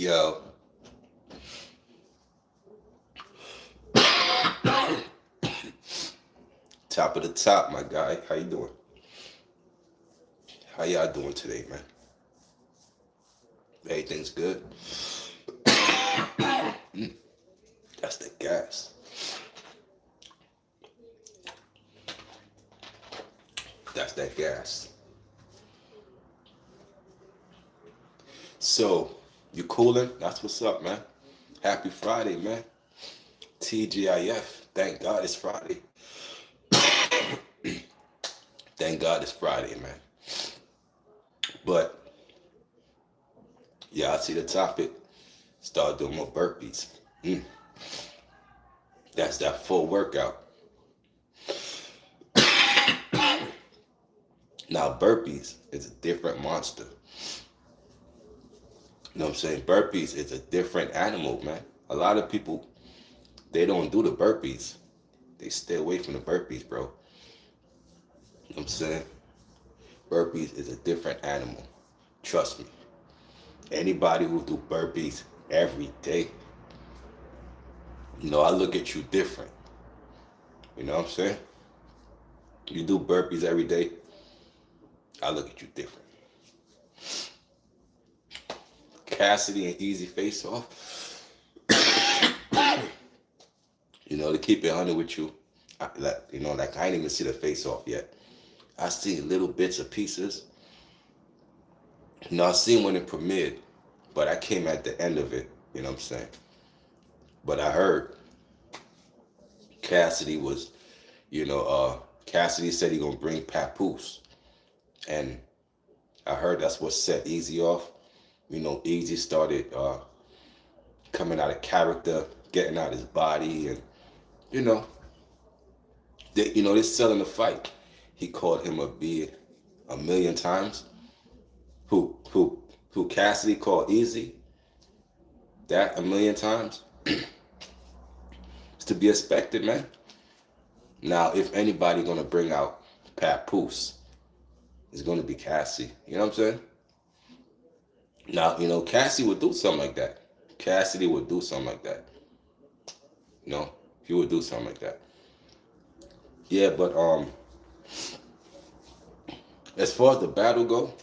Yo, top of the top, my guy. How you doing? How y'all doing today, man? Everything's good. That's the gas. That's that gas. So, you cooling? That's what's up, man. Happy Friday, man. TGIF. Thank God it's Friday. Thank God it's Friday, man. But yeah, I see the topic. Start doing more burpees. Mm, that's that full workout. Now burpees is a different monster. You know what I'm saying? Burpees is a different animal, man. A lot of people, they don't do the burpees. They stay away from the burpees, bro. You know what I'm saying? Burpees is a different animal. Trust me. Anybody who do burpees every day, I look at you different. You know what I'm saying? You do burpees every day, I look at you different. Cassidy and Easy Face Off. To keep it 100 with you, I ain't even see the face off yet. I see little bits of pieces. I seen when it premiered, but I came at the end of it. You know what I'm saying? But I heard Cassidy was, Cassidy said he gonna bring Papoose, and I heard that's what set Easy off. Easy started coming out of character, getting out his body, and they're selling the fight. He called him a B a million times. Who Cassidy called Easy that a million times. It's to be expected, man. Now, if anybody gonna bring out Papoose, it's gonna be Cassidy. You know what I'm saying? Now, Cassidy would do something like that. Cassidy would do something like that. He would do something like that. Yeah, but as far as the battle go,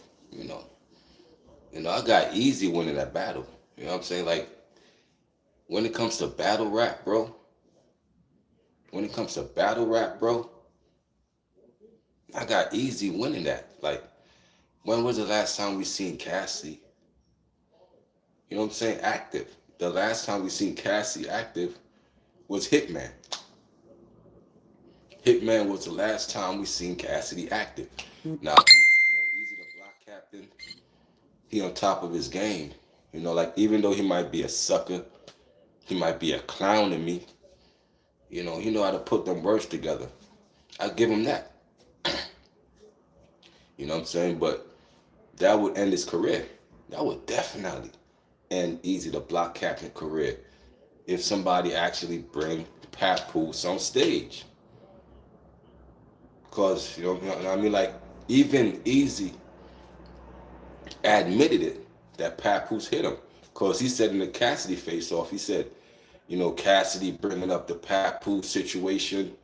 I got Easy winning that battle. You know what I'm saying? Like, when it comes to battle rap, bro. I got Easy winning that. Like, when was the last time we seen Cassidy? You know what I'm saying? Active. The last time we seen Cassidy active was Hitman. Hitman was the last time we seen Cassidy active. Now, Easy the block captain, he on top of his game. Like, even though he might be a sucker, he might be a clown to me, he know how to put them words together. I give him that. You know what I'm saying? But that would end his career. That would definitely end Easy the block captain career if somebody actually bring Papoose on stage. Because, I mean? Like, even Easy admitted it, that Papoose hit him. Because he said in the Cassidy face-off, he said, Cassidy bringing up the Papoose situation.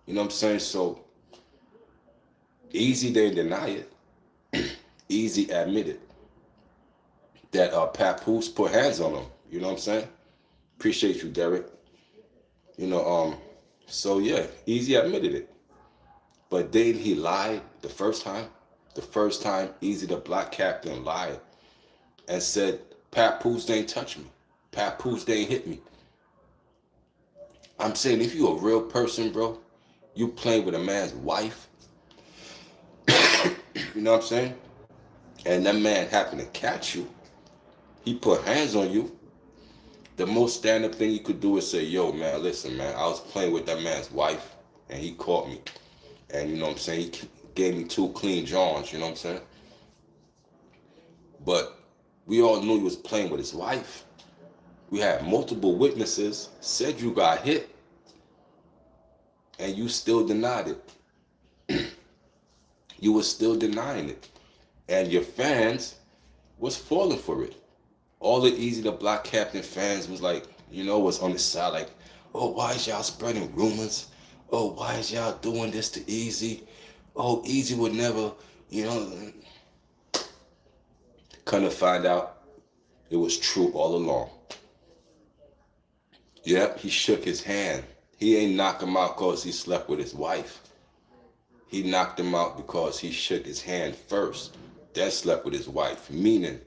You know what I'm saying? So, Easy didn't deny it. Easy admitted that Papoose put hands on him. You know what I'm saying? Appreciate you, Derek. So yeah, Easy admitted it. But then he lied the first time. The first time Easy the block captain lied and said, Papoose didn't touch me. Papoose didn't hit me. I'm saying, if you a real person, bro, you playing with a man's wife, you know what I'm saying? And that man happened to catch you. He put hands on you. The most stand-up thing you could do is say, yo, man, listen, man, I was playing with that man's wife, and he caught me. And you know what I'm saying? He gave me 2 clean Johns, you know what I'm saying? But we all knew he was playing with his wife. We had multiple witnesses, said you got hit, and you still denied it. You were still denying it. And your fans was falling for it. All the Easy the Block Captain fans was like, was on the side like, oh, why is y'all spreading rumors? Oh, why is y'all doing this to Easy? Oh, Easy would never, you know. Kind of find out it was true all along. Yep, he shook his hand. He ain't knock him out because he slept with his wife. He knocked him out because he shook his hand first, then slept with his wife. Meaning,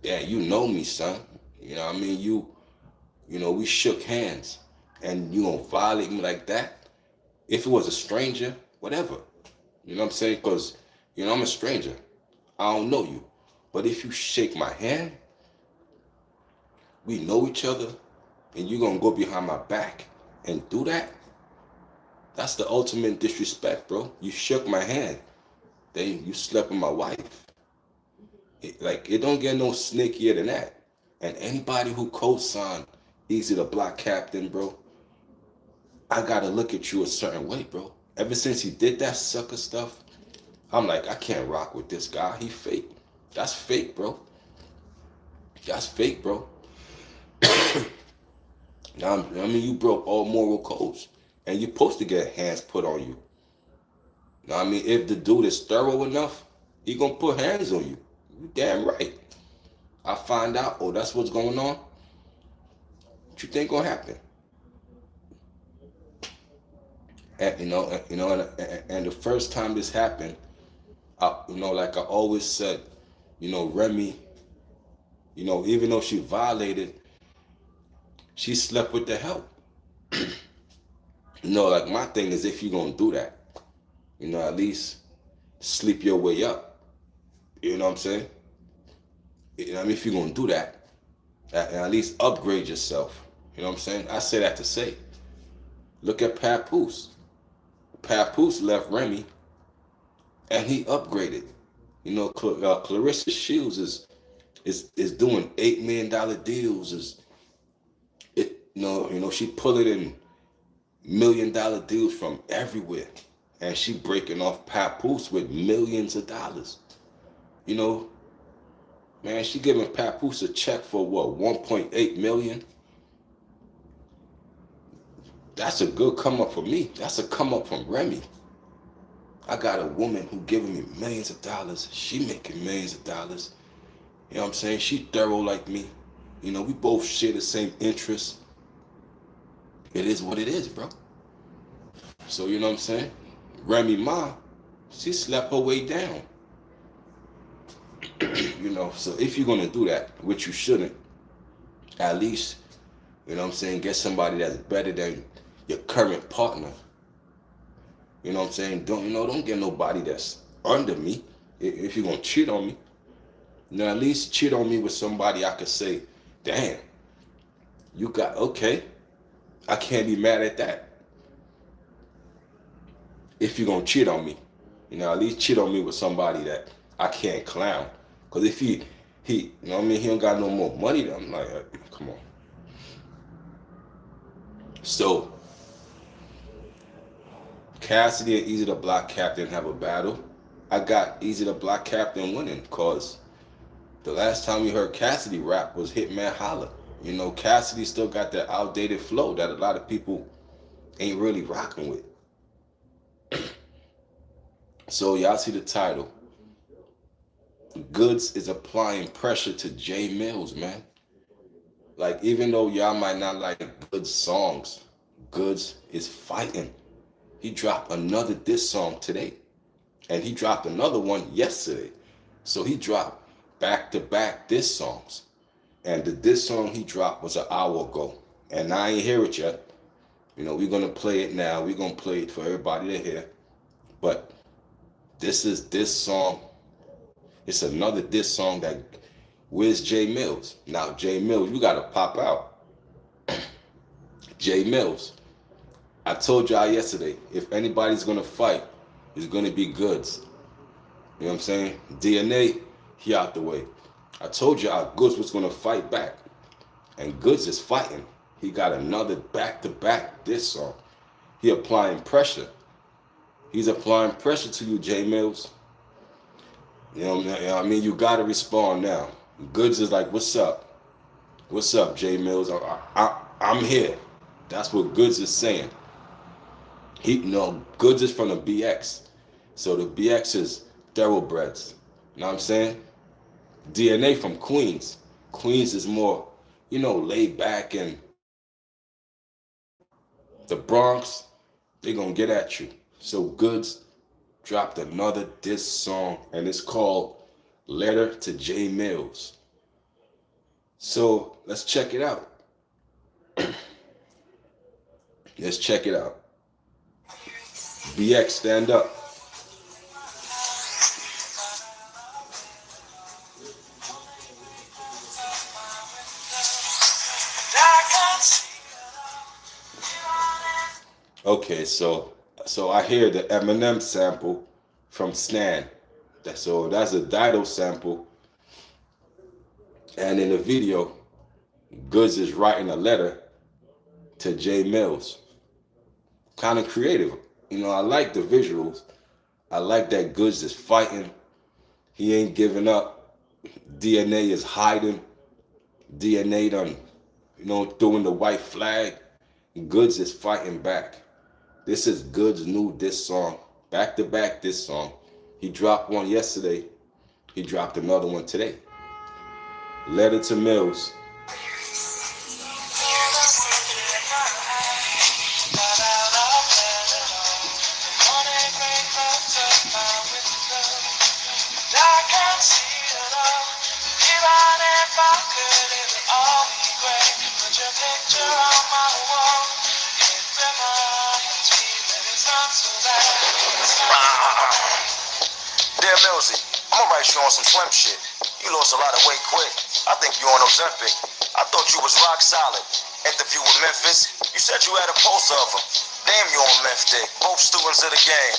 yeah, you know me, son. You know what I mean? We shook hands. And you gonna violate me like that? If it was a stranger, whatever. You know what I'm saying? Because, I'm a stranger. I don't know you. But if you shake my hand, we know each other, and you gonna go behind my back and do that? That's the ultimate disrespect, bro. You shook my hand. Then you slept with my wife. It don't get no sneakier than that. And anybody who co-signed Easy the Block Captain, bro, I gotta look at you a certain way, bro. Ever since he did that sucker stuff, I'm like, I can't rock with this guy. He fake. That's fake, bro. That's fake, bro. Now, I mean, you broke all moral codes. And you're supposed to get hands put on you. Now, I mean, if the dude is thorough enough, he gonna put hands on you. You damn right. I find out, oh, that's what's going on. What you think gonna happen? And and the first time this happened, like I always said, Remy, even though she violated, she slept with the help. Like my thing is, if you're gonna do that, at least sleep your way up. You know what I'm saying? If you're gonna do that, at least upgrade yourself. You know what I'm saying? I say that to say, look at Papoose. Papoose left Remy, and he upgraded. Clarissa Shields is doing $8 million deals. She pulling in $1 million deals from everywhere, and she breaking off Papoose with millions of dollars. Man, she giving Papoose a check for what, 1.8 million? That's a good come up for me. That's a come up from Remy. I got a woman who giving me millions of dollars. She making millions of dollars. You know what I'm saying? She thorough like me. We both share the same interests. It is what it is, bro. So, you know what I'm saying? Remy Ma, she slept her way down. So if you're going to do that, which you shouldn't, at least, get somebody that's better than your current partner. You know what I'm saying? Don't get nobody that's under me. If you're going to cheat on me, at least cheat on me with somebody I could say, damn, okay, I can't be mad at that. If you're going to cheat on me, at least cheat on me with somebody that I can't clown. Because if he he don't got no more money, I'm like, come on. So, Cassidy and Easy the Block Captain have a battle. I got Easy the Block Captain winning because the last time we heard Cassidy rap was Hitman Holla. Cassidy still got that outdated flow that a lot of people ain't really rocking with. So y'all see the title. Goodz is applying pressure to Jay Mills, man. Like, even though y'all might not like Goodz songs, Goodz is fighting. He dropped another diss song today. And he dropped another one yesterday. So he dropped back-to-back diss songs. And the diss song he dropped was an hour ago. And I ain't hear it yet. We're going to play it now. We're going to play it for everybody to hear. But this is this song. It's another diss song that, where's Jay Mills? Now, Jay Mills, you got to pop out. Jay Mills. I told y'all yesterday, if anybody's going to fight, it's going to be Goodz. You know what I'm saying? DNA, he out the way. I told y'all Goodz was going to fight back. And Goodz is fighting. He got another back-to-back diss song. He applying pressure. He's applying pressure to you, Jay Mills. You know what I mean? You got to respond now. Goodz is like, what's up? What's up, Jay Mills? I'm here. That's what Goodz is saying. Goodz is from the BX. So the BX is thoroughbreds. You know what I'm saying? DNA from Queens. Queens is more, laid back, and the Bronx, they gonna get at you. So Goodz dropped another diss song, and it's called Letter to J Mills. So let's check it out. Let's check it out. BX, stand up. Okay, so I hear the Eminem sample from Stan. That's a Dido sample, and in the video, Goodz is writing a letter to J Mills. Kind of creative. I like the visuals. I like that Goodz is fighting. He ain't giving up. DNA is hiding. DNA done, throwing the white flag. Goodz is fighting back. This is Goodz' new diss song. Back to back diss song. He dropped one yesterday. He dropped another one today. Letter to Mills. Dear Millsy, I'ma write you on some slim shit. You lost a lot of weight quick. I think you on Ozempic. I thought you was rock solid. Interview with Memphis, you said you had a poster of him. Damn, you on Meth Dick. Both students of the game.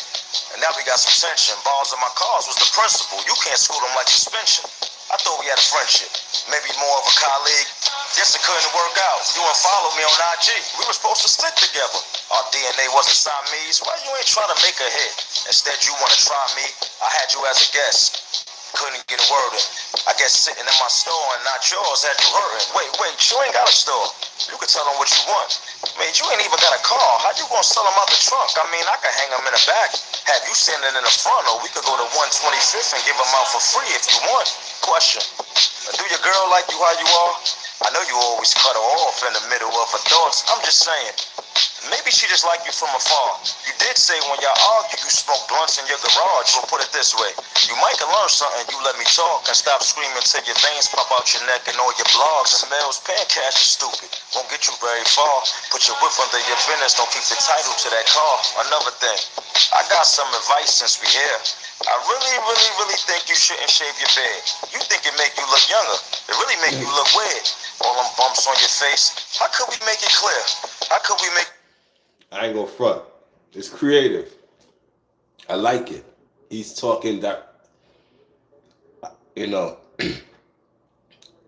And now we got some tension. Balls in my cars was the principal. You can't school them like suspension. I thought we had a friendship. Maybe more of a colleague. Guess it couldn't work out. You unfollowed me on IG. We were supposed to stick together. Our DNA wasn't Siamese. Why you ain't trying to make a hit? Instead, you want to try me. I had you as a guest. Couldn't get a word in. I guess sitting in my store and not yours had you hurting. Wait, you ain't got a store. You can tell them what you want. Man, you ain't even got a car. How you gonna sell them out the trunk? I mean, I can hang them in the back. Have you standing in the front, or we could go to 125th and give them out for free if you want. Question. Do your girl like you how you are? I know you always cut her off in the middle of her thoughts. I'm just saying. Maybe she just like you from afar. You did say when y'all argue, you smoke blunts in your garage. Well, put it this way. You might can learn something, you let me talk, and stop screaming till your veins pop out your neck and all your blogs. And Mel's paying cash is stupid. Won't get you very far. Put your whip under your business, don't keep the title to that car. Another thing, I got some advice since we here. I really think you shouldn't shave your beard. You think it make you look younger. It really make you look weird. All them bumps on your face. How could we make it clear? How could we make... I ain't gonna front. It's creative. I like it. He's talking that, you know,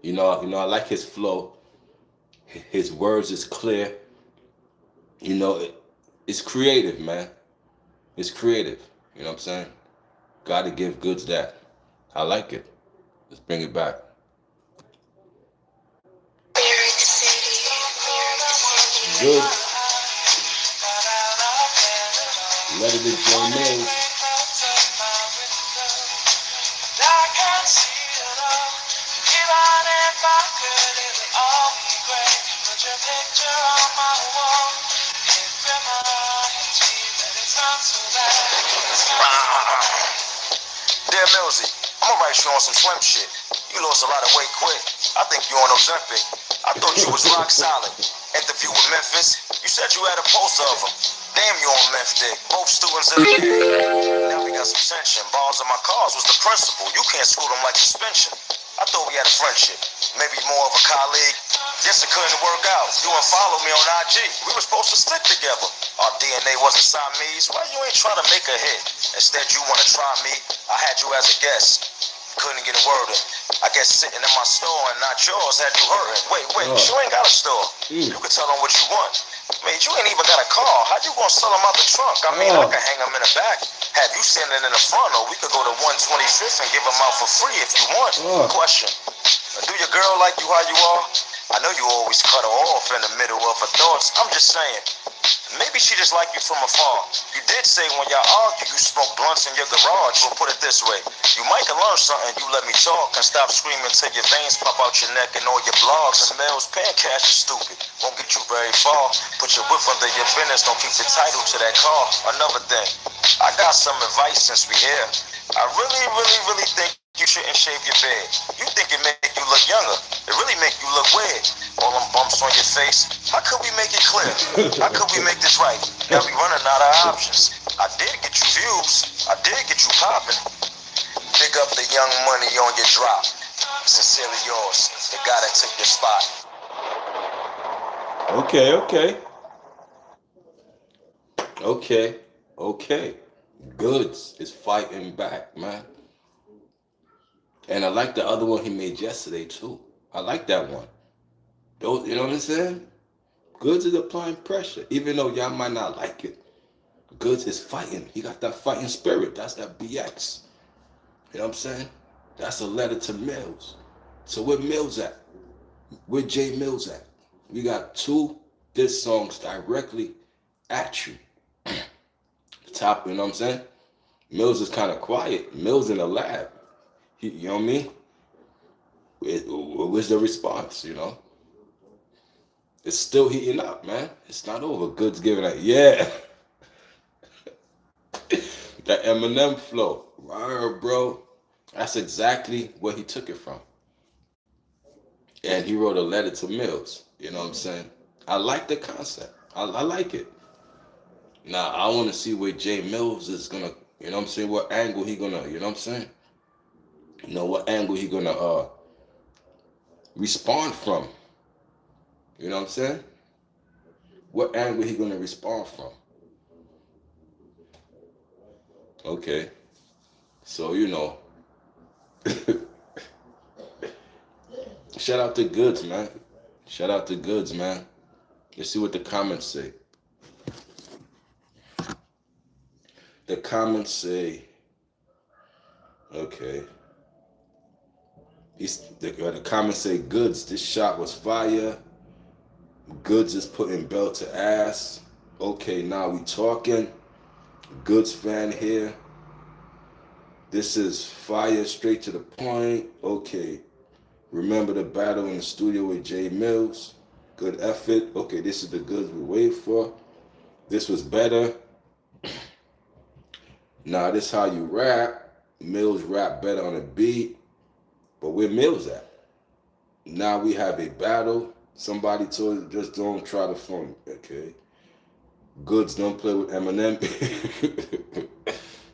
I like his flow. His words is clear. It's creative, man. It's creative. You know what I'm saying? Gotta give Goodz that. I like it. Let's bring it back. Goodz. Letter to J Mills. Dear Millsy, I'ma write you on some slim shit. You lost a lot of weight quick. I think you on Ozempic. I thought you was rock solid. Interview with Memphis, you said you had a poster of him. Damn, you on Meth Dick. Both students in the game. Now we got some tension. Balls in my cars was the principal. You can't school them like suspension. I thought we had a friendship. Maybe more of a colleague. Guess it couldn't work out. You unfollowed me on IG. We were supposed to stick together. Our DNA wasn't Siamese. Why you ain't trying to make a hit? Instead, you want to try me. I had you as a guest. Couldn't get a word in. I guess sitting in my store and not yours had you hurting. Wait, you ain't got a store. You can tell them what you want. Man, you ain't even got a car. How you gonna sell them out the trunk? I mean, I can hang them in the back. Have you standing in the front, or we could go to 125th and give them out for free if you want. Question. Do your girl like you how you are? I know you always cut her off in the middle of her thoughts. I'm just saying, maybe she just like you from afar. You did say when y'all argue, you smoke blunts in your garage. Well, put it this way, you might can learn something. You let me talk and stop screaming till your veins pop out your neck and all your blogs. And Mel's paying cash is stupid, won't get you very far. Put your whip under your business, don't keep the title to that car. Another thing, I got some advice since we here. I really think you shouldn't shave your beard. You think it make you look younger. It really make you look weird. All them bumps on your face. How could we make it clear? How could we make this right? Now we running out of options. I did get you views. I did get you popping. Big up the young money on your drop. Sincerely yours, the guy that took your spot. Okay. Goodz is fighting back, man. And I like the other one he made yesterday too. I like that one. Those, you know what I'm saying? Goodz is applying pressure, even though y'all might not like it. Goodz is fighting. He got that fighting spirit. That's that BX. You know what I'm saying? That's a letter to Mills. So where Mills at? Where J Mills at? We got two diss songs directly at you. Top, you know what I'm saying? Mills is kind of quiet. Mills in the lab. You know what I mean? Where's the response, you know? It's still heating up, man. It's not over. Goodz giving it. Yeah. That Eminem flow. Bro. That's exactly where he took it from. And he wrote a letter to Mills. You know what I'm saying? I like the concept. I like it. Now, I want to see where J Mills is going to, you know what I'm saying? What angle he going to, you know what I'm saying? You know, what angle he going to respond from. You know what I'm saying? What angle he going to respond from? Okay. So, you know. Shout out to Goodz, man. Shout out to Goodz, man. Let's see what the comments say. The comments say, okay. The comments say, Goodz, this shot was fire. Goodz is putting belt to ass. Okay, now we talking. Goodz fan here. This is fire, straight to the point. Okay. Remember the battle in the studio with J Mills. Good effort. Okay, this is the Goodz we wait for. This was better. Now this how you rap. Mills rap better on a beat. But where Mills at? Now we have a battle. Somebody told you just don't try to phone. Okay. Goodz don't play with Eminem.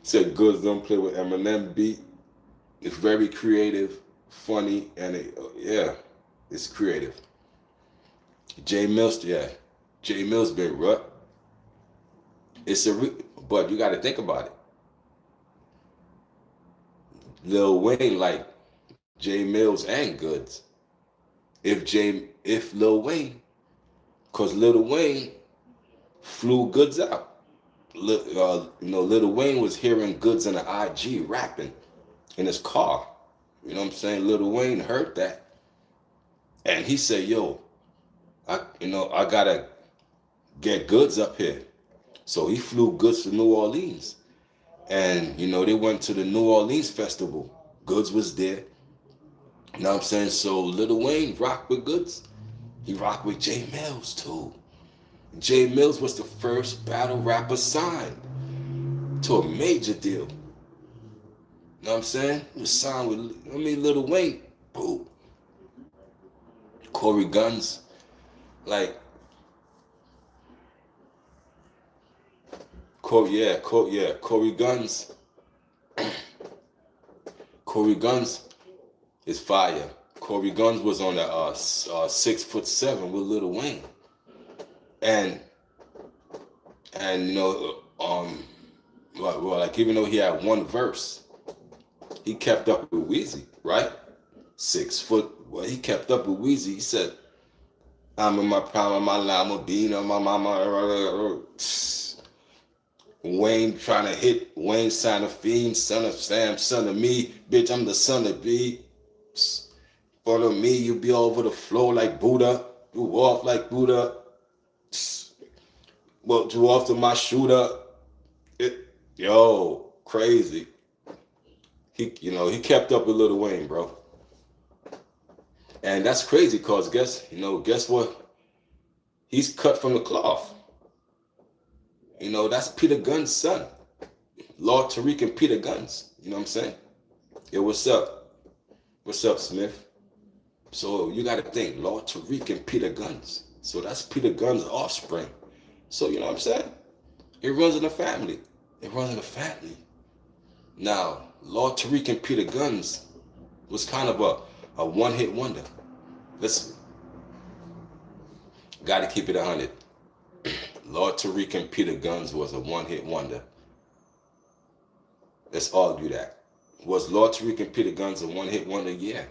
Said Goodz don't play with Eminem beat. It's very creative, funny, and it's creative. J Mills, J Mills been rough. But you got to think about it. Lil Wayne like J Mills and Goodz. If Lil Wayne, cause Lil Wayne flew Goodz out. Lil Wayne was hearing Goodz in the IG rapping in his car. You know what I'm saying? Lil Wayne heard that, and he said, "Yo, I gotta get Goodz up here." So he flew Goodz to New Orleans, and they went to the New Orleans festival. Goodz was there. You know what I'm saying? So Lil Wayne rocked with Goodz. He rocked with J Mills too. J Mills was the first battle rapper signed to a major deal. You know what I'm saying? He was signed with, Lil Wayne. Boom. Corey Guns. Corey Guns. Corey Guns is fire. Corey Guns was on that 6'7" with Lil Wayne, and even though he had one verse, he kept up with Weezy, right? 6 foot. Well, he kept up with Weezy. He said, "I'm in my prime of my Lamborghini, my mama." Wayne trying to hit Wayne, son of Fiend, son of Sam, son of me, bitch. I'm the son of B. front of me, you be over the floor like Buddha. You off like Buddha. Well, too often my shooter. Yo, crazy. He kept up with Lil Wayne, bro. And that's crazy, cause guess what? He's cut from the cloth. That's Peter Gunn's son. Lord Tariq and Peter Guns. You know what I'm saying? Yo, what's up? What's up, Smith? So you gotta think, Lord Tariq and Peter Guns. So that's Peter Gunn's offspring. So you know what I'm saying? It runs in the family. It runs in the family. Now, Lord Tariq and Peter Guns was kind of a one-hit wonder. Listen, gotta keep it 100. Lord Tariq and Peter Guns was a one-hit wonder. Let's argue that. Was Lord Tariq and Peter Guns a one-hit wonder? Yeah.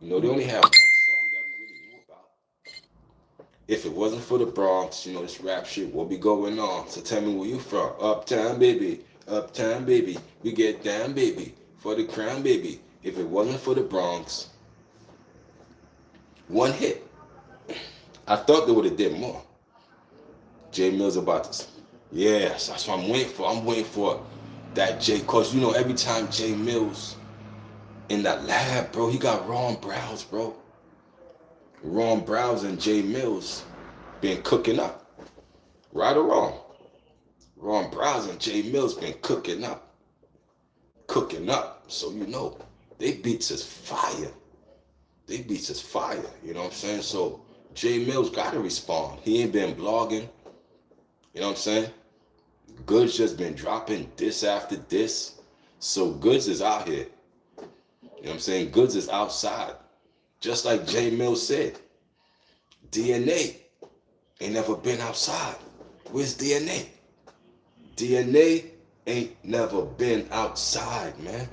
They only had one song that we really knew about. If it wasn't for the Bronx, this rap shit will be going on. So tell me where you from. Uptown, baby. Uptown, baby. We get down, baby. For the crown, baby. If it wasn't for the Bronx, one hit. I thought they would have did more. Jay Mills about this. Yes, that's what I'm waiting for. I'm waiting for that Jay, cause every time Jay Mills in that lab, bro, he got Ron Browns, bro. Ron Browns and Jay Mills been cooking up. Right or wrong? Ron Browns and Jay Mills been cooking up. Cooking up. So they beats is fire. They beats is fire. You know what I'm saying? So Jay Mills gotta respond. He ain't been blogging. You know what I'm saying? Goodz just been dropping diss after diss. So Goodz is out here. You know what I'm saying? Goodz is outside. Just like Jay Mills said. DNA ain't never been outside. Where's DNA? DNA ain't never been outside, man.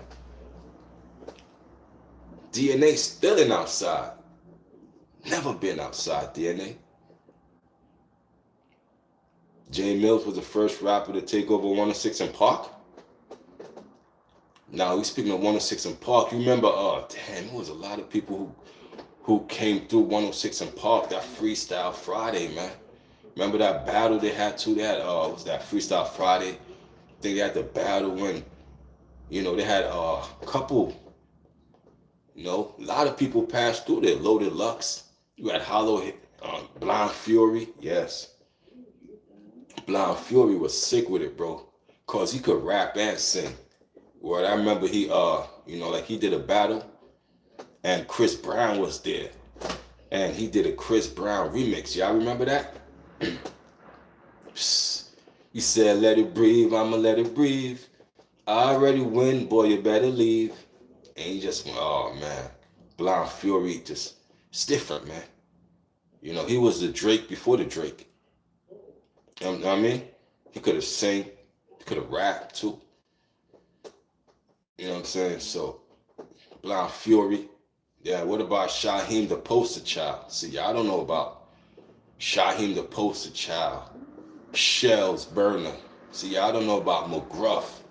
DNA still ain't outside. Never been outside, DNA. Jay Mills was the first rapper to take over 106 and Park. Now, we speaking of 106 and Park. You remember, there was a lot of people who came through 106 and Park, that Freestyle Friday, man. Remember that battle they had too? They had, was that Freestyle Friday? I think they had the battle when, they had a couple, a lot of people passed through there. Loaded Lux. You had Hollow, Blind Fury, yes. Blind Fury was sick with it, bro, cause he could rap and sing. Well, I remember he, he did a battle, and Chris Brown was there, and he did a Chris Brown remix. Y'all remember that? He said, "Let it breathe, I'ma let it breathe. I already win, boy, you better leave." And he just went, oh man, Blind Fury it's different, man. He was the Drake before the Drake. You know what I mean? He could have sang, he could have rapped too. You know what I'm saying? So, Blind Fury. Yeah, what about Shaheem the Poster Child? See, y'all don't know about Shaheem the Poster Child. Shells Burner. See, y'all don't know about McGruff.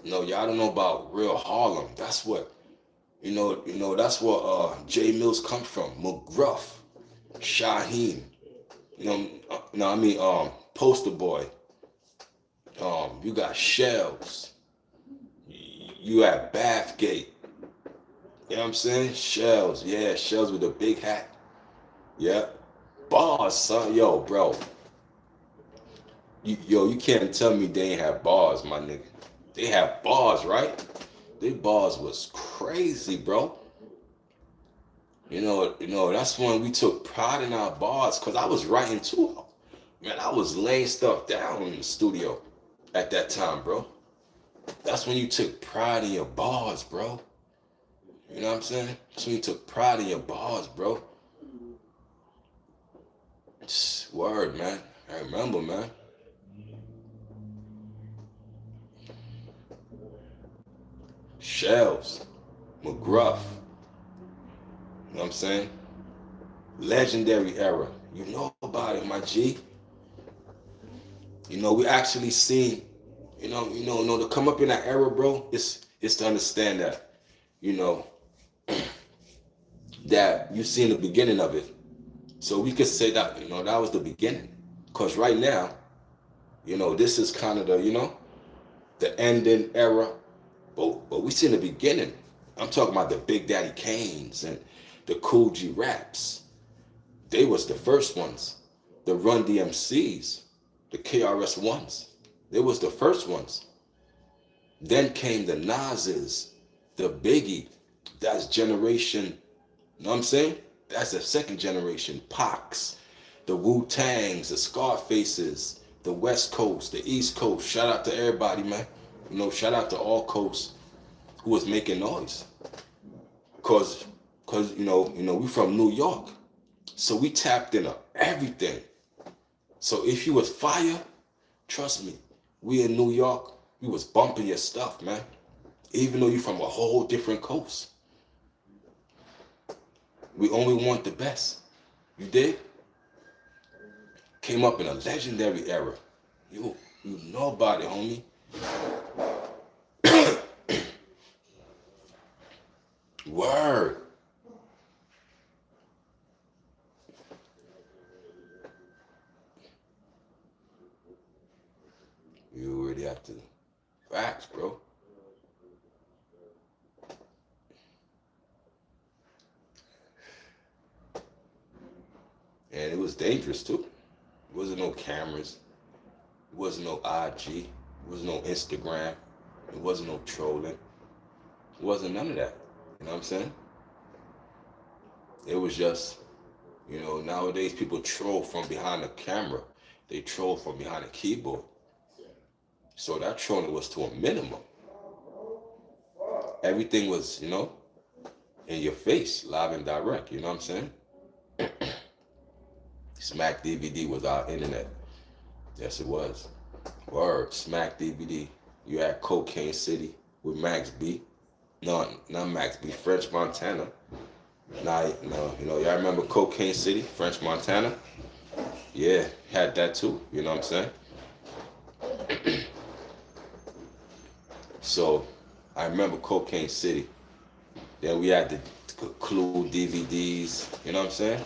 Y'all don't know about Real Harlem. That's what, that's where Jay Mills come from. McGruff. Shaheem. Poster Boy. You got Shells. You at Bathgate. You know what I'm saying? Shells. Yeah, Shells with a big hat. Yeah. Bars, son. Yo, bro. You can't tell me they ain't have bars, my nigga. They have bars, right? Their bars was crazy, bro. That's when we took pride in our bars, because I was writing too. Man, I was laying stuff down in the studio at that time, bro. That's when you took pride in your bars, bro. You know what I'm saying? That's when you took pride in your bars, bro. Word, man. I remember, man. Shells. McGruff. You know what I'm saying? Legendary era. You know about it, my G. We actually seen, to come up in that era, bro, it's to understand that, that you seen the beginning of it. So we could say that, that was the beginning. Because right now, this is kind of the ending era. But we seen the beginning. I'm talking about the Big Daddy Kanes and the Cool G Raps. They was the first ones. The Run DMCs, the KRS Ones. They was the first ones. Then came the Nas's, the Biggie. That's generation, you know what I'm saying? That's the second generation. Pacs, the Wu-Tangs, the Scarfaces, the West Coast, the East Coast. Shout out to everybody, man. Shout out to all coasts who was making noise. Cause we from New York. So we tapped into everything. So if you was fire, trust me, we in New York, we was bumping your stuff, man. Even though you from a whole different coast. We only want the best. You did? Came up in a legendary era. You know about it, homie. Word. You already have to. Facts, bro. And it was dangerous too. It wasn't no cameras. It wasn't no IG. It wasn't no Instagram. It wasn't no trolling. It wasn't none of that. You know what I'm saying? It was just, nowadays people troll from behind the camera. They troll from behind a keyboard. So that trolling was to a minimum. Everything was, in your face, live and direct. You know what I'm saying? Smack DVD was our internet. Yes, it was. Word, Smack DVD. You had Cocaine City with Max B. No, not Max B, French Montana. Y'all remember Cocaine City, French Montana? Yeah, had that too, you know what I'm saying? So, I remember Cocaine City. Then we had the Clue DVDs, you know what I'm saying?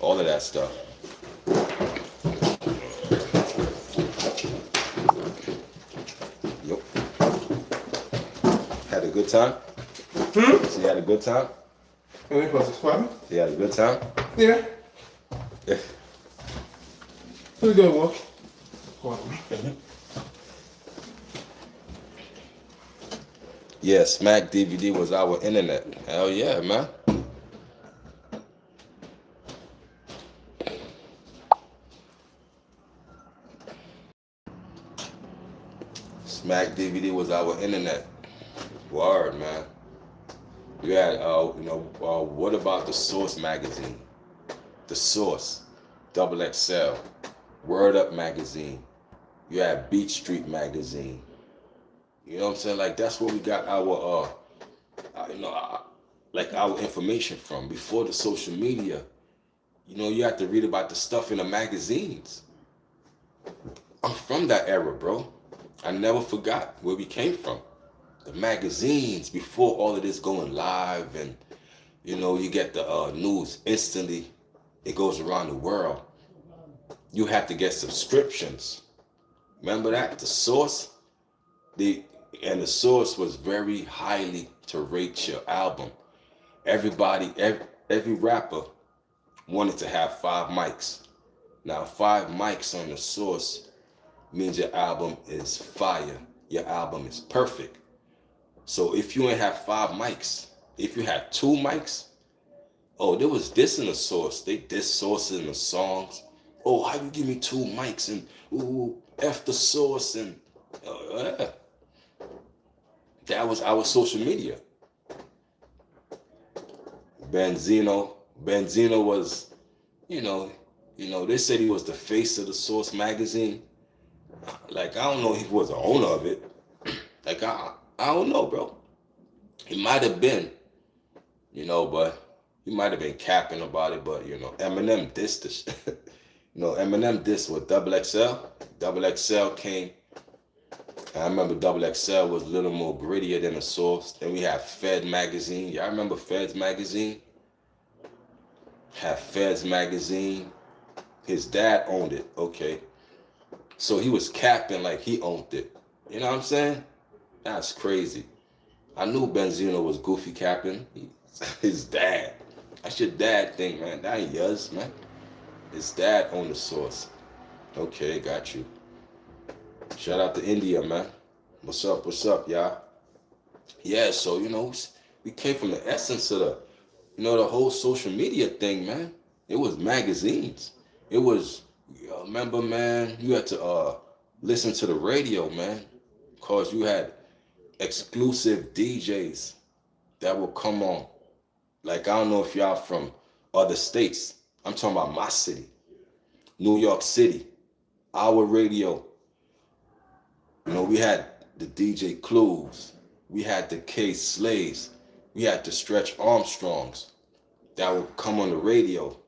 All of that stuff. Yep. Had a good time? So you had a good time? You had a good time? Yeah. Yeah. Pretty good work. Yeah, Smack DVD was our internet. Hell yeah, man. Smack DVD was our internet. Word, man. You had, what about the Source magazine? The Source, XXL, Word Up magazine. You had Beat Street magazine. You know what I'm saying? Like, that's where we got our, our information from. Before the social media, you had to read about the stuff in the magazines. I'm from that era, bro. I never forgot where we came from. The magazines, before all of this going live and, you get the news instantly. It goes around the world. You had to get subscriptions. Remember that? The Source? The Source was very highly to rate your album. Everybody, every rapper wanted to have 5 mics. Now, 5 mics on the Source means your album is fire. Your album is perfect. So if you ain't have 5 mics, if you had 2 mics, oh, there was this in the Source. They diss Source in the songs. Oh, how you give me 2 mics and ooh, F the Source and yeah. That was our social media. Benzino was, they said he was the face of the Source magazine. Like, I don't know if he was the owner of it. Like, I don't know, bro. He might have been, but he might have been capping about it. But, Eminem dissed the shit. Eminem dissed with XXL. XXL came. I remember XXL was a little more grittier than the Source. Then we had Fed magazine. Y'all remember Fed's magazine? had Feds magazine. His dad owned it, okay? So he was capping like he owned it. You know what I'm saying? That's crazy. I knew Benzino was goofy capping. His dad. That's your dad thing, man. That ain't yours, man. His dad owned the source. Okay, got you. Shout out to India, man. What's up, y'all? Yeah, so, we came from the essence of the whole social media thing, man. It was magazines. It was, remember, man, you had to listen to the radio, man, because you had exclusive DJs that would come on. Like, I don't know if y'all from other states. I'm talking about my city, New York City, our radio. We had the DJ Clues. We had the K Slays. We had the Stretch Armstrongs that would come on the radio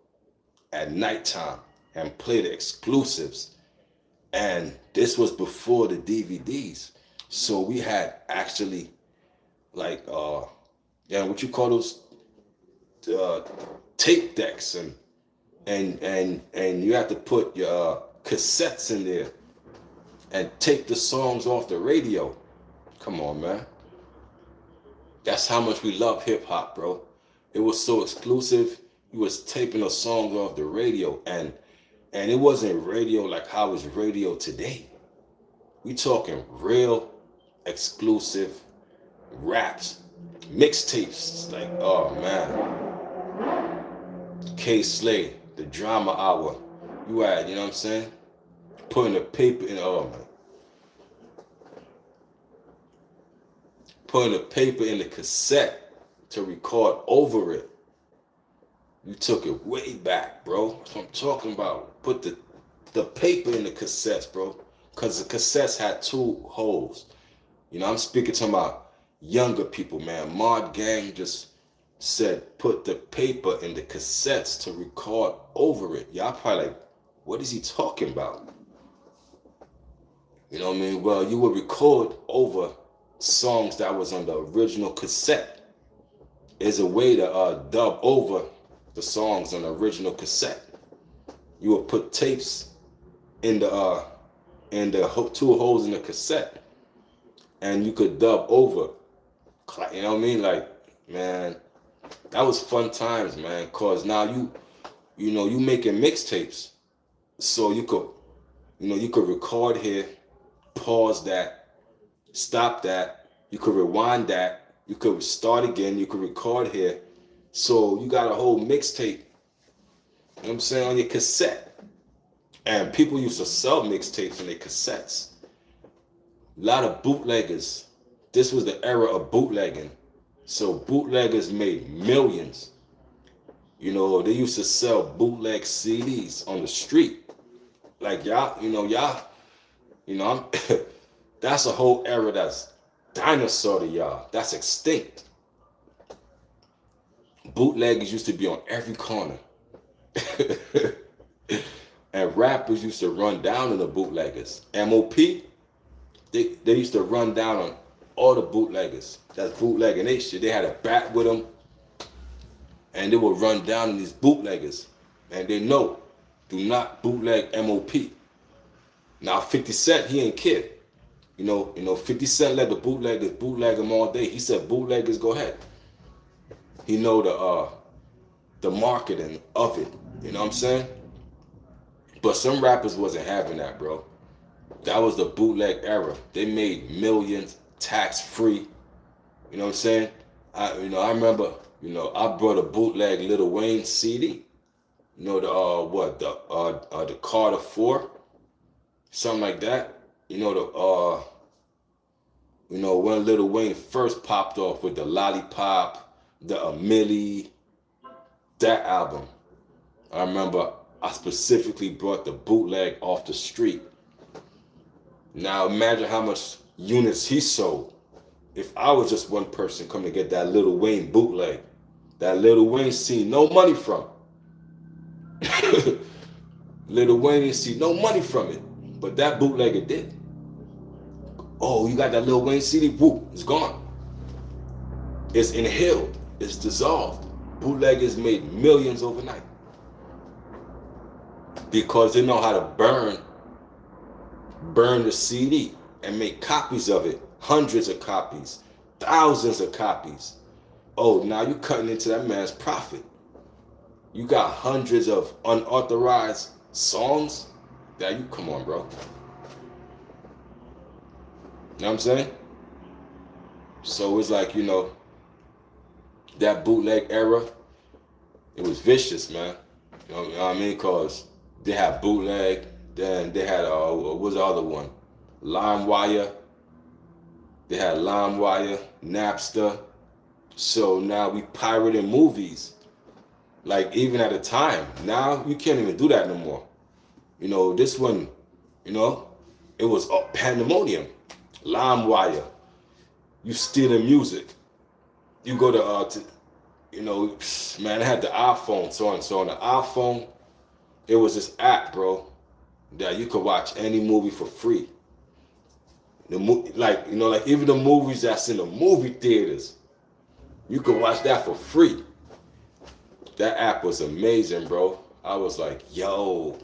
at nighttime and play the exclusives. And this was before the DVDs. So we had actually like, what you call those tape decks, and you have to put your cassettes in there and take the songs off the radio. Come on, man. That's how much we love hip hop, bro. It was so exclusive. You was taping the songs off the radio, and it wasn't radio like how it's radio today. We talking real exclusive raps, mixtapes. Like, oh man. K Slay, the Drama Hour. You had, you know what I'm saying? Putting the paper in, oh man. Putting the paper in the cassette to record over it. You took it way back, bro. That's what I'm talking about. Put the paper in the cassettes, bro. Because the cassettes had 2 holes. I'm speaking to my younger people, man. Mod Gang just said put the paper in the cassettes to record over it. Y'all probably like, what is he talking about? You know what I mean? Well, you would record over songs that was on the original cassette. Is a way to dub over the songs on the original cassette. You would put tapes in the 2 holes in the cassette, and you could dub over. You know what I mean? Like, man, that was fun times, man. Cause now you making mixtapes, so you could record here, pause that, stop that. You could rewind that. You could start again. You could record here. So you got a whole mixtape, you know what I'm saying, on your cassette. And people used to sell mixtapes in their cassettes. A lot of bootleggers. This was the era of bootlegging. So bootleggers made millions. They used to sell bootleg CDs on the street. Like y'all, I'm that's a whole era that's dinosaur to y'all. That's extinct. Bootleggers used to be on every corner. And rappers used to run down on the bootleggers. MOP, they used to run down on all the bootleggers. That's bootlegging they shit. They had a bat with them, and they would run down on these bootleggers. And they know, do not bootleg MOP. Now 50 Cent, he ain't kid. 50 Cent let the bootleggers bootleg him all day. He said, bootleggers, go ahead. He know the marketing of it. You know what I'm saying? But some rappers wasn't having that, bro. That was the bootleg era. They made millions tax-free. You know what I'm saying? I remember, I brought a bootleg Lil Wayne CD. The Carter 4? Something like that. When Lil Wayne first popped off with the Lollipop, the Millie, that album. I remember I specifically brought the bootleg off the street. Now imagine how much units he sold if I was just one person coming to get that Lil Wayne bootleg. That Lil Wayne seen no money from. Lil Wayne didn't see no money from it, but that bootlegger did. Oh, you got that Lil Wayne CD? Whoop, it's gone. It's inhaled. It's dissolved. Bootleggers made millions overnight. because they know how to burn the CD and make copies of it, hundreds of copies, thousands of copies. Oh, now you're cutting into that man's profit. You got hundreds of unauthorized songs. That you come on, bro. You know what I'm saying? So it's like, that bootleg era, it was vicious, man. You know what I mean? Because they had bootleg, then they had, what was the other one? LimeWire. They had LimeWire, Napster. So now we pirating movies. Like, even at the time. Now, you can't even do that no more. This one, it was pandemonium. LimeWire. You stealing music. You go to man, I had the iPhone. So on the iPhone, it was this app, bro, that you could watch any movie for free. Like even the movies that's in the movie theaters, you could watch that for free. That app was amazing, bro. I was like, yo.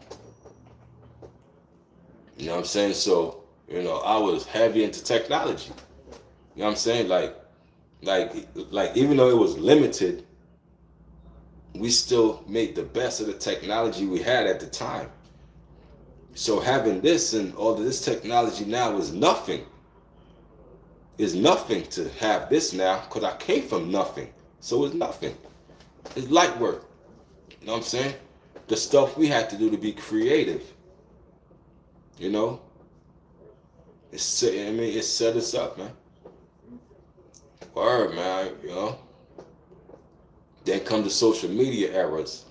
You know what I'm saying? So, I was heavy into technology. You know what I'm saying? Like even though it was limited, we still made the best of the technology we had at the time. So having this and all of this technology now is nothing. It's nothing to have this now, because I came from nothing. So it's nothing. It's light work. You know what I'm saying? The stuff we had to do to be creative. It set us up, man. Word, man. Then come the social media eras.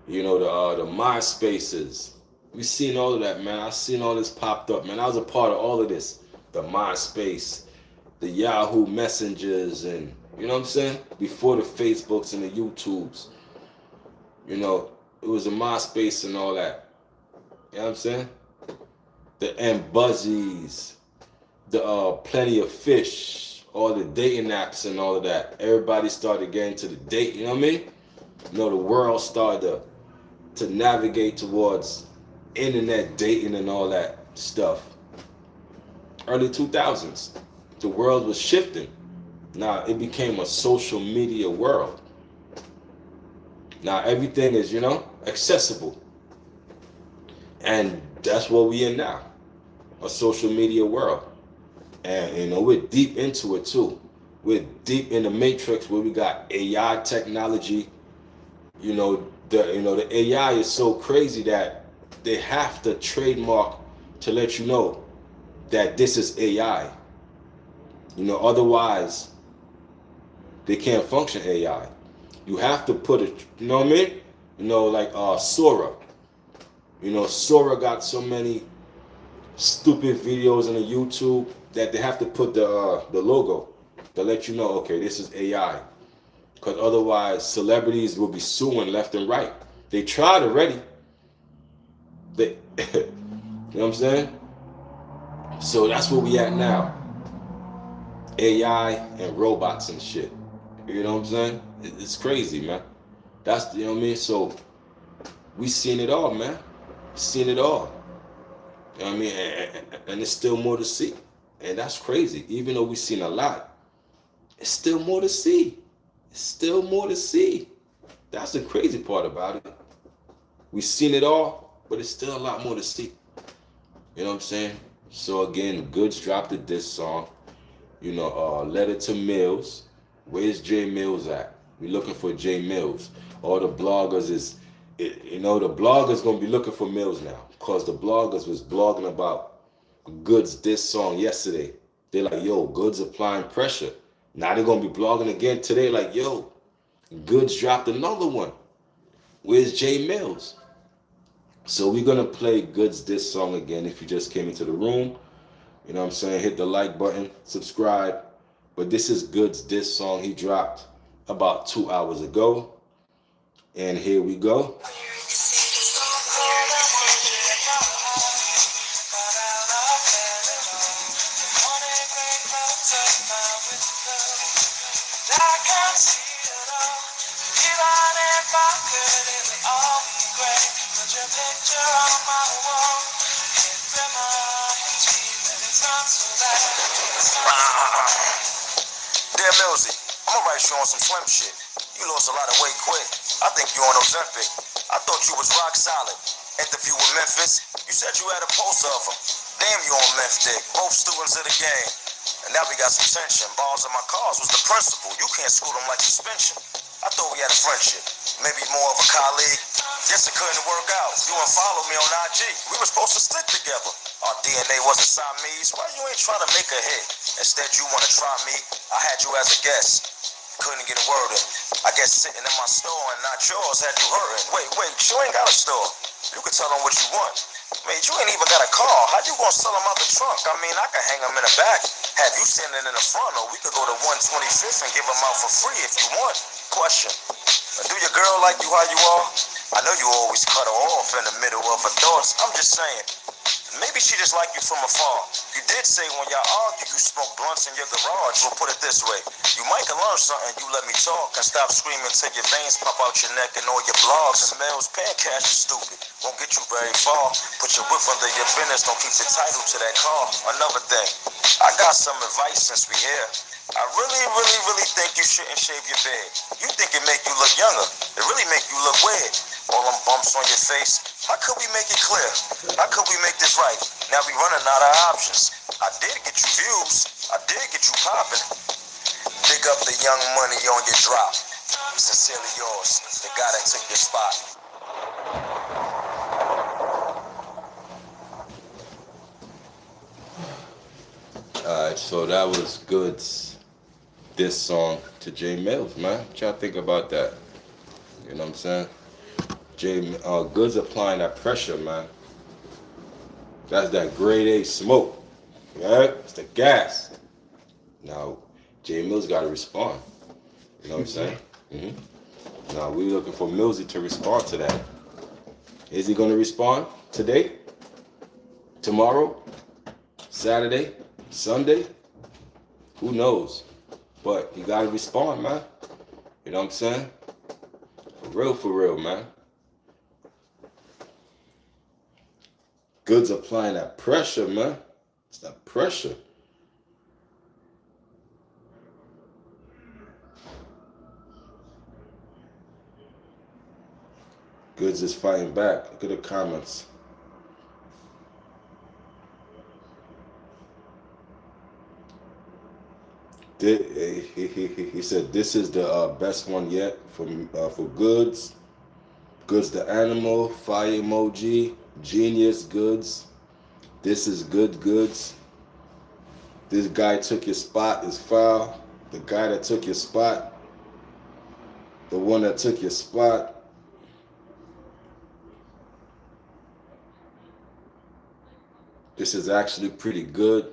The MySpaces. We seen all of that, man. I seen all this popped up, man. I was a part of all of this. The MySpace, the Yahoo Messengers, and you know what I'm saying? Before the Facebooks and the YouTubes. It was a MySpace and all that. You know what I'm saying? The M-Buzzies, the Plenty of Fish, all the dating apps and all of that. Everybody started getting to the date, you know what I mean? The world started to navigate towards internet dating and all that stuff. Early 2000s, the world was shifting. Now it became a social media world. Now everything is, accessible. And that's what we in now, a social media world. And we're deep into it too. We're deep in the matrix where we got AI technology. The AI is so crazy that they have to trademark to let you know that this is AI. Otherwise they can't function AI. You have to put it, you know what I mean? Like Sora. Sora got so many stupid videos on the YouTube that they have to put the logo to let you know, okay, this is AI. Because otherwise, celebrities will be suing left and right. They tried already. You know what I'm saying? So that's where we at now. AI and robots and shit. You know what I'm saying? It's crazy, man. That's, you know what I mean? So we seen it all, man. Seen it all. You know what I mean? And there's still more to see. And that's crazy. Even though we've seen a lot, it's still more to see. It's still more to see. That's the crazy part about it. We've seen it all, but it's still a lot more to see. You know what I'm saying? So again, Goodz dropped a diss song. Letter to Mills. Where's Jay Mills at? We're looking for Jay Mills. All the bloggers the bloggers gonna be looking for Mills now, because the bloggers was blogging about Goodz diss song yesterday. They're like, yo, Goodz applying pressure. Now they're gonna be blogging again today, like, yo, Goodz dropped another one. Where's Jay Mills? So we're gonna play Goodz diss song again. If you just came into the room, you know what I'm saying, hit the like button, subscribe. But this is Goodz diss song he dropped about 2 hours ago. And here we go. Dear Millsy, I'ma write you on some slim shit. You lost a lot of weight quick. I think you on Ozempic. I thought you was rock solid. Interview with Memphis, you said you had a pulse of him. Damn, you on meth dick. Both students of the game. And now we got some tension. Balls in my cars was the principal. You can't screw them like suspension. I thought we had a friendship. Maybe more of a colleague. Guess it couldn't work out. You unfollowed me on IG. We were supposed to stick together. Our DNA wasn't Siamese. Why you ain't trying to make a hit? Instead, you want to try me. I had you as a guest. Couldn't get a word in. I guess sitting in my store and not yours had you hurting. Wait, you ain't got a store. You can tell them what you want. Mate, you ain't even got a car. How you gonna sell them out the trunk? I mean, I can hang them in the back. Have you standing in the front, or we could go to 125th and give them out for free if you want. Question. Do your girl like you how you are? I know you always cut her off in the middle of her thoughts. I'm just saying. Maybe she just like you from afar. You did say when y'all argue, you smoke blunts in your garage. Well, put it this way. You might can learn something, you let me talk, and stop screaming till your veins pop out your neck and all your blogs. And Mel's paying cash is stupid. Won't get you very far. Put your whip under your business, don't keep the title to that car. Another thing, I got some advice since we here. I really think you shouldn't shave your beard. You think it make you look younger. It really make you look weird. All them bumps on your face. How could we make it clear? How could we make this right? Now we running out of options. I did get you views. I did get you popping. Big up the young money on your drop. Sincerely yours, the guy that took your spot. Alright, so that was Goodz. This song to Jay Mills, man. What y'all think about that? You know what I'm saying? Goodz applying that pressure, man. That's that grade A smoke. Right? It's the gas. Now, Jay Mills got to respond. You know what I'm saying? Mm-hmm. Now, we're looking for Millsy to respond to that. Is he going to respond today? Tomorrow? Saturday? Sunday? Who knows? But you got to respond, man. You know what I'm saying? For real, man. Goodz applying that pressure, man. It's that pressure. Goodz is fighting back. Look at the comments. He said this is the best one yet for Goodz. Goodz the animal, fire emoji, genius Goodz. This is good Goodz. This guy took your spot is foul. The guy that took your spot, the one that took your spot. This is actually pretty good.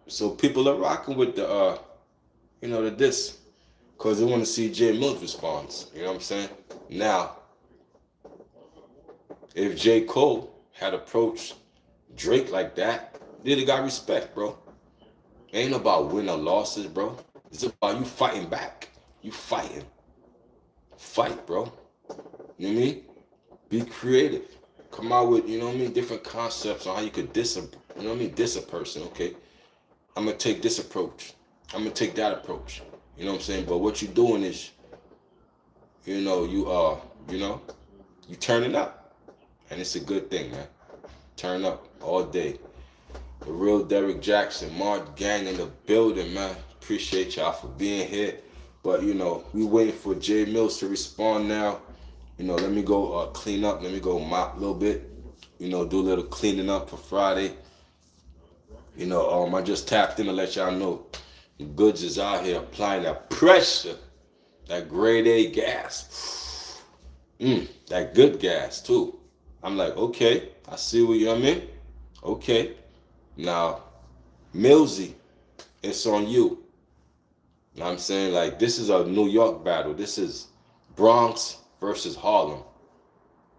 So people are rocking with the the diss, because they want to see Jay Mills response. You know what I'm saying? Now, if J. Cole had approached Drake like that, then he got respect, bro. It ain't about win or losses, bro. It's about you fighting back. You fighting. Fight, bro. You know what I mean? Be creative. Come out with, different concepts on how you could diss a person, okay? I'm going to take this approach. I'm going to take that approach. You know what I'm saying? But what you're doing is, you turning up. And it's a good thing, man. Turn up all day. The real Derek Jackson, Mark Gang in the building, man. Appreciate y'all for being here. But, we waiting for Jay Mills to respond now. Let me go clean up. Let me go mop a little bit. Do a little cleaning up for Friday. I just tapped in to let y'all know Goodz is out here applying that pressure, that grade A gas. That good gas too. I'm like, okay, I see what you know what I mean? Okay. Now, Millsy, it's on you. You know what I'm saying? Like, this is a New York battle. This is Bronx versus Harlem.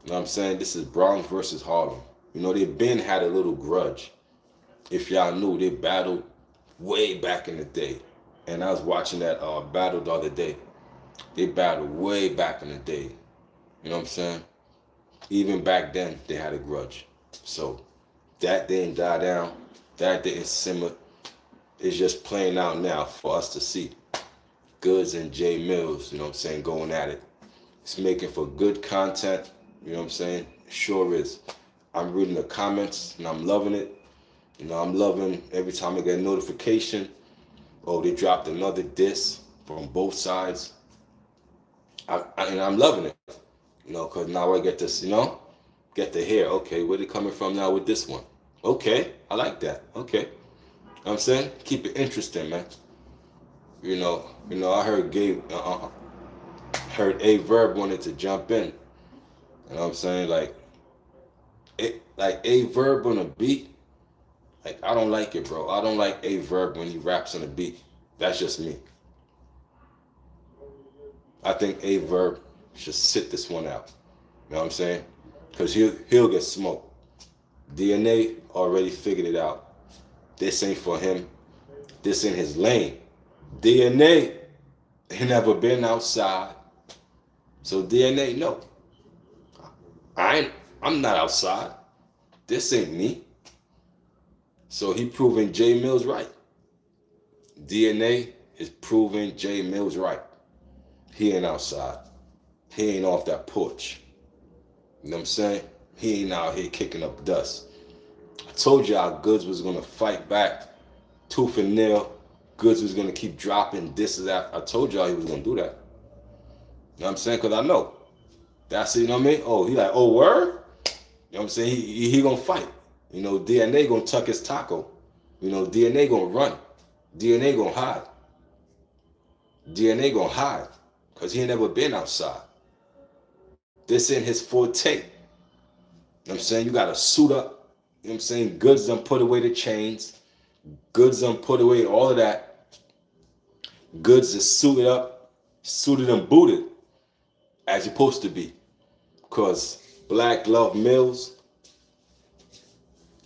You know what I'm saying? This is Bronx versus Harlem. They've been had a little grudge. If y'all knew, they battled way back in the day. And I was watching that battle the other day. They battled way back in the day. You know what I'm saying? Even back then, they had a grudge. So that didn't die down. That didn't simmer. It's just playing out now for us to see. Goodz and Jay Mills, you know what I'm saying, going at it. It's making for good content, you know what I'm saying? It sure is. I'm reading the comments and I'm loving it. You know, I'm loving every time I get a notification. Oh, they dropped another diss from both sides. And I'm loving it. You know, because now I get this, you know, get to hear, okay, where they coming from now with this one? Okay, I like that. Okay. You know what I'm saying? Keep it interesting, man. You know, I heard heard A Verb wanted to jump in. You know what I'm saying? Like A Verb on a beat, like I don't like it, bro. I don't like A Verb when he raps on a beat. That's just me. I think A Verb should sit this one out. You know what I'm saying? Because he'll get smoked. DNA already figured it out. This ain't for him. This in his lane. DNA ain't never been outside. So DNA, no. I'm not outside. This ain't me. So he proving J Mills right. DNA is proving J Mills right. He ain't outside. He ain't off that porch. You know what I'm saying? He ain't out here kicking up dust. I told y'all Goodz was gonna fight back tooth and nail. Goodz was gonna keep dropping disses after. I told y'all he was gonna do that. You know what I'm saying? Because I know. That's it, you know what I mean? Oh, he like, oh, word? You know what I'm saying? He gonna fight. You know, DNA gonna tuck his taco. You know, DNA gonna run. DNA gonna hide. DNA gonna hide. Because he ain't never been outside. This ain't his forte. You know what I'm saying? You gotta suit up. You know what I'm saying? Goodz done put away the chains. Goodz done put away all of that. Goodz is suited up, suited and booted as you're supposed to be. Because Black Love Mills,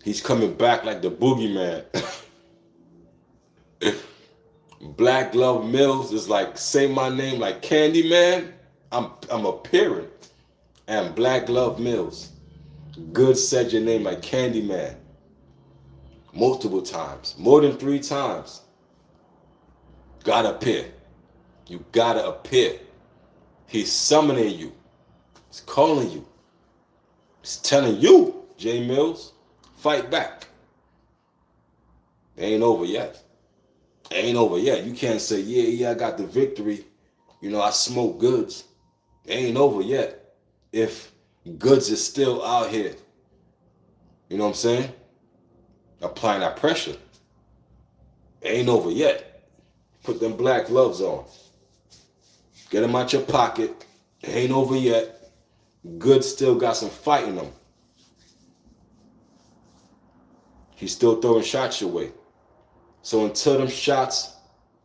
he's coming back like the boogeyman. Black Love Mills is like, say my name like Candyman, I'm appearing. And Black Love Mills, Goodz said your name like Candyman. Multiple times, more than 3 times. Gotta appear. You gotta appear. He's summoning you. He's calling you. He's telling you, J Mills, fight back. It ain't over yet. It ain't over yet. You can't say, yeah, I got the victory. You know, I smoke Goodz. It ain't over yet. If Goodz is still out here, you know what I'm saying? Applying that pressure. It ain't over yet. Put them black gloves on. Get them out your pocket. It ain't over yet. Goodz still got some fight in him. He's still throwing shots your way. So until them shots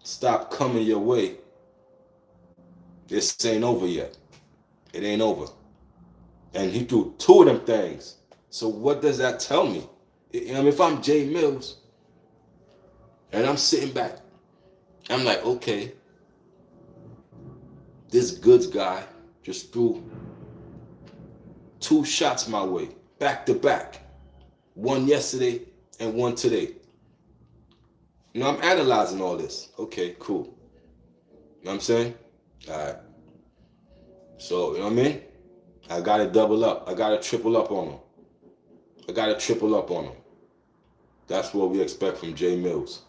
stop coming your way, this ain't over yet. It ain't over. And he threw 2 of them things. So what does that tell me? If I'm J Mills and I'm sitting back, I'm like, okay, this Goodz guy just threw 2 shots my way, back to back. One yesterday and one today. You know, I'm analyzing all this. Okay, cool. You know what I'm saying? All right. So, you know what I mean? I got to double up. I got to triple up on him. I got to triple up on him. That's what we expect from J Mills.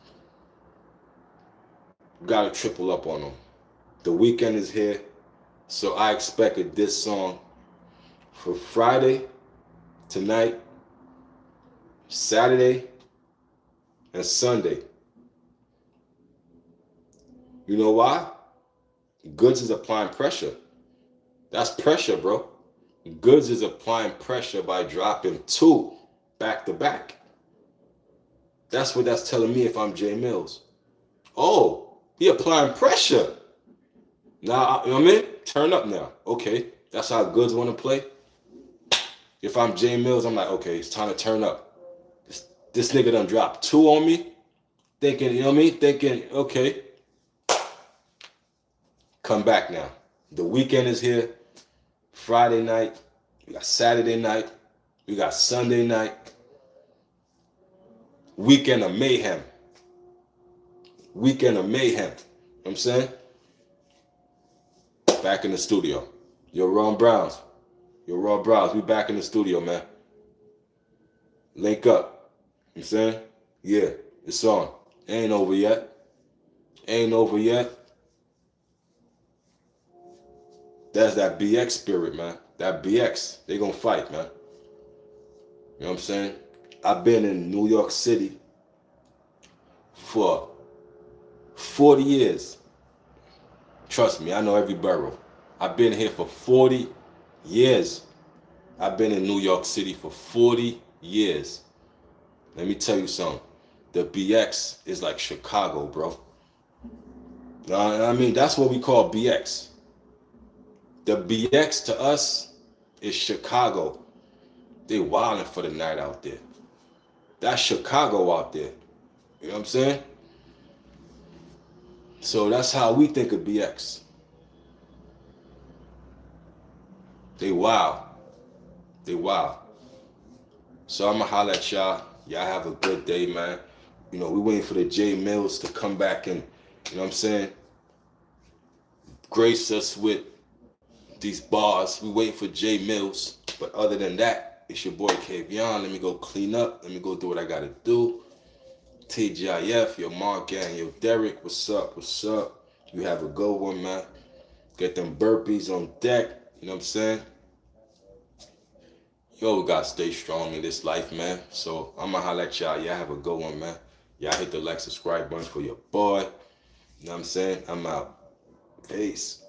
Got to triple up on him. The weekend is here, so I expected this song for Friday, tonight, Saturday, and Sunday. You know why? Goodz is applying pressure. That's pressure, bro. Goodz is applying pressure by dropping 2 back to back. That's what that's telling me if I'm J Mills. Oh, he applying pressure. Now, you know what I mean? Turn up now. Okay, that's how Goodz want to play. If I'm J Mills, I'm like, okay, it's time to turn up. This nigga done dropped 2 on me. Thinking, you know what I mean? Thinking, okay, come back now. The weekend is here. Friday night, We got Saturday night. We got Sunday night. Weekend of mayhem. Weekend of mayhem. You know what I'm saying? Back in the studio. Yo, Ron Browns. Yo, Raw Browns. We back in the studio, man. Link up. You know what I'm saying? Yeah, it's on. Ain't over yet. Ain't over yet. That's that BX spirit, man. That BX. They gonna fight, man. You know what I'm saying? I've been in New York City for 40 years. Trust me, I know every borough. I've been here for 40 years. I've been in New York City for 40 years. Let me tell you something. The BX is like Chicago, bro. I mean, that's what we call BX. The BX to us is Chicago. They wilding for the night out there. That's Chicago out there. You know what I'm saying? So that's how we think of BX. They wild. They wild. So I'ma holler at y'all. Y'all have a good day, man. You know, we waiting for the J Mills to come back and, you know what I'm saying, grace us with these bars. We waiting for J Mills. But other than that, it's your boy Kavion. Let me go clean up. Let me go do what I gotta do. TGIF, yo Mark Gang, yo Derek, what's up? What's up? You have a good one, man. Get them burpees on deck. You know what I'm saying? Yo, we gotta stay strong in this life, man. So I'ma holler at y'all. Y'all have a good one, man. Y'all hit the like, subscribe button for your boy. You know what I'm saying? I'm out. Peace.